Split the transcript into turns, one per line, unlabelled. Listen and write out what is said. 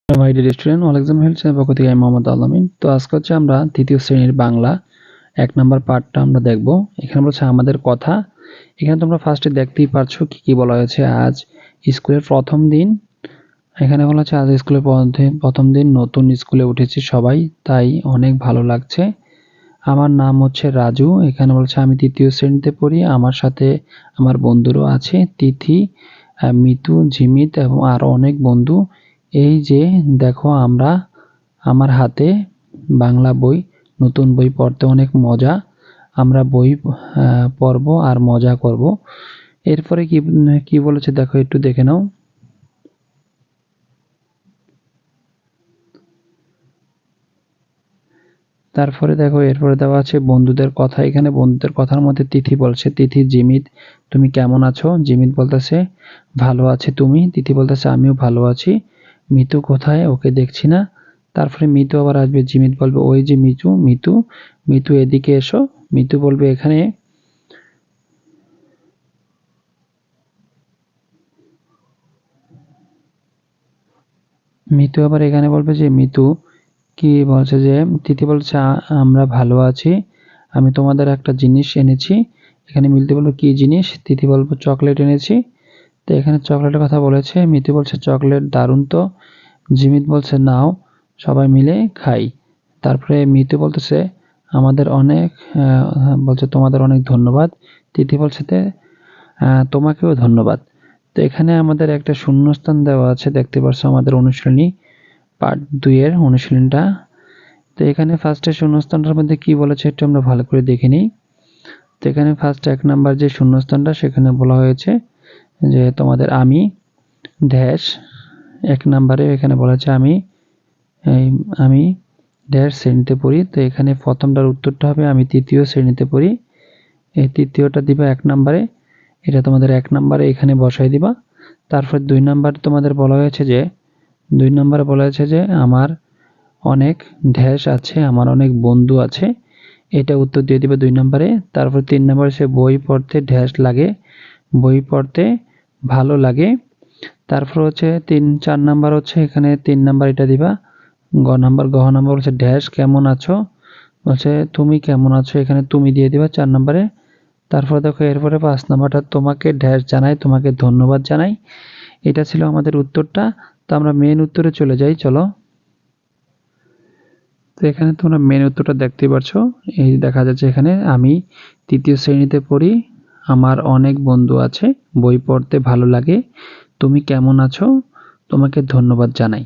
My dear student, all exam help channel পক্ষ থেকে আমি মোহাম্মদ আলামিন। তো আজকে হচ্ছে আমরা তৃতীয় শ্রেণীর বাংলা 1 নম্বর পার্টটা আমরা দেখব। এখানে বলছে আমাদের কথা। এখানে তোমরা ফার্স্টে দেখতেই পারছো কি কি বলা হয়েছে। আজ স্কুলের প্রথম দিন। এখানে বলা হচ্ছে আজ স্কুলের প্রথম দিন, নতুন স্কুলে উঠেছি সবাই, তাই অনেক ভালো লাগছে। আমার নাম হচ্ছে রাজু। এখানে বলছে আমি তৃতীয় শ্রেণীতে পড়ি, আমার সাথে আমার বন্ধুরও আছে তিথি, মিতু, জিমিত এবং আরো অনেক বন্ধু। এই যে দেখো আমার হাতে বাংলা বই, নতুন বই পড়তে অনেক মজা। আমরা বই পড়ব আর মজা করব। এরপরে কি বলেছে দেখো, একটু দেখে নাও। তারপরে দেখো এরপরে দেওয়া আছে বন্ধুদের কথা। এখানে বন্ধুদের কথার মধ্যে তিথি বলছে, তিথি জিমিত তুমি কেমন আছো? জিমিত বলতেছে ভালো আছি, তুমি? তিথি বলতেছে আমিও ভালো আছি। মিতু কোথায়? ওকে দেখছি না। তারপরে মিতু আবার আসবে, জিমিত বলবে ওই যে মিতু, মিতু মিতু এদিকে এসো। মিতু বলবে এখানে। মিতু আবার এখানে বলবে যে মিতু কি বলছে যে তিথি বলছে আমরা ভালো আছি, আমি তোমাদের একটা জিনিস এনেছি। এখানে মিতু বলবে কি জিনিস? তিথি বলবে চকলেট এনেছি। তো এখানে চকলেটের কথা বলেছে, মিতু বলছে চকলেট দারুণ তো। জিমিত বলছে নাও সবাই মিলে খাই। তারপরে মিতু বলতেছে আমাদের অনেক বলছে তোমাদের অনেক ধন্যবাদ। তিথি বলছে তোমাকেও ধন্যবাদ। তো এখানে আমাদের একটা শূন্যস্থান দেওয়া আছে, দেখতে পাচ্ছ আমাদের অনুশীলনী পার্ট 2 এর অনুশীলনটা। তো এখানে ফার্স্টে শূন্যস্থানটার মধ্যে কি বলেছে একটু আমরা ভালো করে দেখে নিই। তো এখানে ফার্স্ট 1 নাম্বার যে শূন্যস্থানটা, সেখানে বলা হয়েছে যে তোমাদের আমি ড্যাশ 1 নাম্বারে এখানে বলা আছে আমি ড্যাশ শ্রেণীতে পড়ি। তো এখানে প্রথমটার উত্তরটা হবে আমি তৃতীয় শ্রেণীতে পড়ি। এই তৃতীয়টা দিবা 1 নাম্বারে, এটা তোমাদের 1 নাম্বারে এখানে বসাই দিবা। তারপর 2 নাম্বার তোমাদের বলা হয়েছে যে 2 নাম্বারে বলা হয়েছে যে আমার অনেক ড্যাশ আছে, আমার অনেক বন্ধু আছে, এটা উত্তর দিয়ে দিবে 2 নাম্বারে। তারপর 3 নাম্বারে সে বই পড়তে ড্যাশ লাগে, বই পড়তে ভালো লাগে। তারপর হচ্ছে 4 নাম্বার হচ্ছে এখানে 3 নাম্বার এটা দিবা। গ নাম্বার হচ্ছে ড্যাশ কেমন আছো, বলছে তুমি কেমন আছো, এখানে তুমি দিয়ে দিবা 4 নাম্বারে। তারপর দেখো এরপরে 5 নাম্বারটা তোমাকে ড্যাশ জানাই, তোমাকে ধন্যবাদ জানাই। এটা ছিল আমাদের উত্তরটা। তো আমরা মেন উত্তরে চলে যাই, চলো। তো এখানে তোমরা মেন উত্তরটা দেখতে পাচ্ছো। এই দেখা যাচ্ছে এখানে আমি তৃতীয় শ্রেণীতে পড়ি, আমার অনেক বন্ধু আছে, বই পড়তে ভালো লাগে, তুমি কেমন আছো, তোমাকে ধন্যবাদ জানাই।